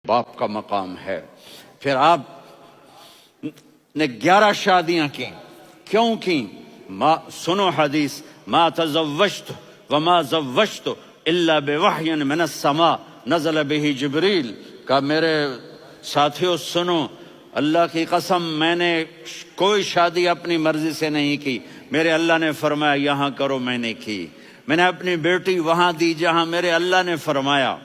बाप का मकाम है। फिर आप ने 11 शादियां की, क्यों की? सुनो हदीस, मा तज़व्वजतु व मा ज़व्वजतु इल्ला बिवहयिन मिनस समा नज़ल बिही जिब्रील। का मेरे साथियों सुनो, अल्लाह की कसम मैंने कोई शादी अपनी मर्जी से नहीं की, मेरे अल्लाह ने फरमाया यहाँ करो, मैंने की। मैंने अपनी बेटी वहां दी जहां मेरे अल्लाह ने फरमाया।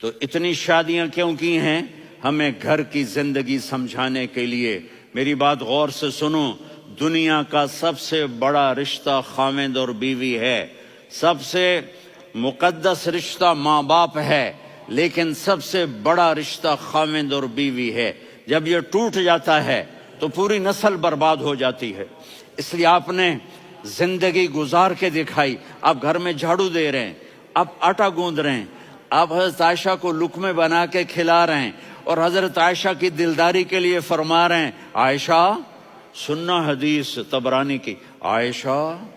तो इतनी शादियां क्यों की हैं? हमें घर की जिंदगी समझाने के लिए। मेरी बात गौर से सुनो, दुनिया का सबसे बड़ा रिश्ता खामिद और बीवी है। सबसे मुकद्दस रिश्ता माँ बाप है, लेकिन सबसे बड़ा रिश्ता खामिद और बीवी है। जब ये टूट जाता है तो पूरी नस्ल बर्बाद हो जाती है। इसलिए आपने जिंदगी गुजार के दिखाई। आप घर में झाड़ू दे रहे हैं, आप आटा गूंद रहे हैं, आप हजरत आयशा को लुक़मे बना के खिला रहे हैं और हजरत आयशा की दिलदारी के लिए फरमा रहे हैं, आयशा सुन्ना हदीस तबरानी की, आयशा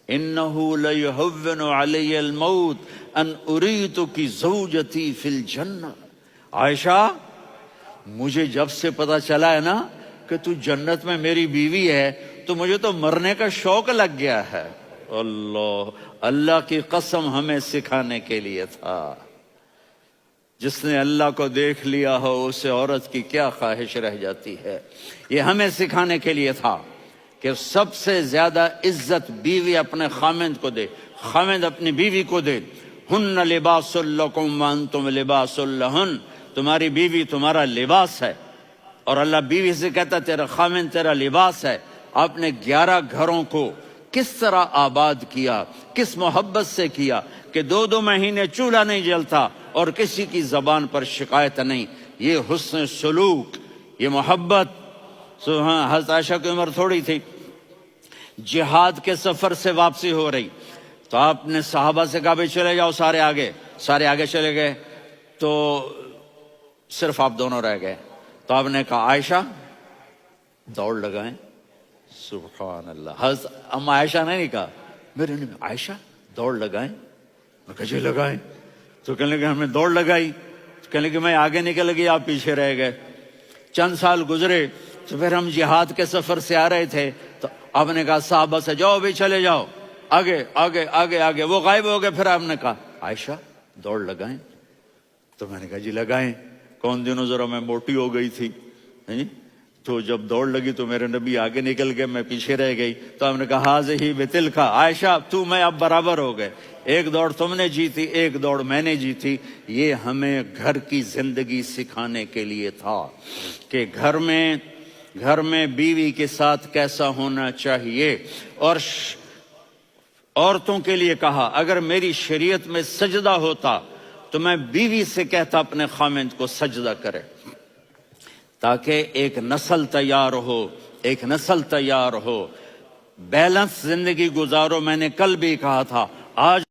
इन्नहु लयुहव्विनु अलैयल मौत अन उरीतुकी ज़ौजती फिल जन्नह। आयशा, मुझे जब से पता चला है ना कि तू जन्नत में मेरी बीवी है, तो मुझे तो मरने का शौक लग गया है। अल्लाह की कसम हमें सिखाने के लिए था। जिसने अल्लाह को देख लिया हो उसे औरत की क्या ख्वाहिश रह जाती है। ये हमें सिखाने के लिए था कि सबसे ज्यादा इज्जत बीवी अपने खामिद को दे, खामिद अपनी बीवी को दे। हुन्ना लिबासुल लकुम व अंतुम लिबासुल लहुन, तुम्हारी बीवी तुम्हारा लिबास है। और अल्लाह बीवी से कहता तेरा खामिद तेरा लिबास है। आपने 11 घरों को किस तरह आबाद किया, किस मोहब्बत से किया कि 2-2 महीने चूल्हा नहीं जलता और किसी की जबान पर शिकायत नहीं। ये हुस्न सलूक, ये मोहब्बत। हाँ, हज़रत आयशा की उम्र थोड़ी थी, जिहाद के सफर से वापसी हो रही, तो आपने सहाबा से कहा भाई चले जाओ सारे आगे चले गए, तो सिर्फ आप दोनों रह गए। तो आपने कहा आयशा दौड़ लगाएं। सुभान अल्लाह। हज़रत अम्मा आयशा ने नहीं कहा, मेरे ने आयशा दौड़ लगाएं। मैं कहा जी लगाएं। तो कहने लगे हमें दौड़ लगाई। तो कहने लगे मैं आगे निकल गई, आप पीछे रह गए। चंद साल गुजरे तो फिर हम जिहाद के सफर से आ रहे थे, तो आपने कहा साहबा से जाओ भी चले जाओ, आगे आगे आगे आगे। वो गायब हो गए। फिर आपने कहा आयशा दौड़ लगाएं। तो मैंने कहा जी लगाएं। कौन दिनों जरा मैं मोटी हो गई थी, नहीं? तो जब दौड़ लगी तो मेरे नबी आगे निकल गए, मैं पीछे रह गई। तो हमने कहा हाज़िही बितिल्का, आयशा तू मैं अब बराबर हो गए, एक दौड़ तुमने जीती, एक दौड़ मैंने जीती। ये हमें घर की जिंदगी सिखाने के लिए था कि घर में बीवी के साथ कैसा होना चाहिए। और औरतों के लिए कहा अगर मेरी शरीयत में सजदा होता तो मैं बीवी से कहता अपने खामिद को सजदा करे, ताकि एक नस्ल तैयार हो, बैलेंस जिंदगी गुजारो। मैंने कल भी कहा था, आज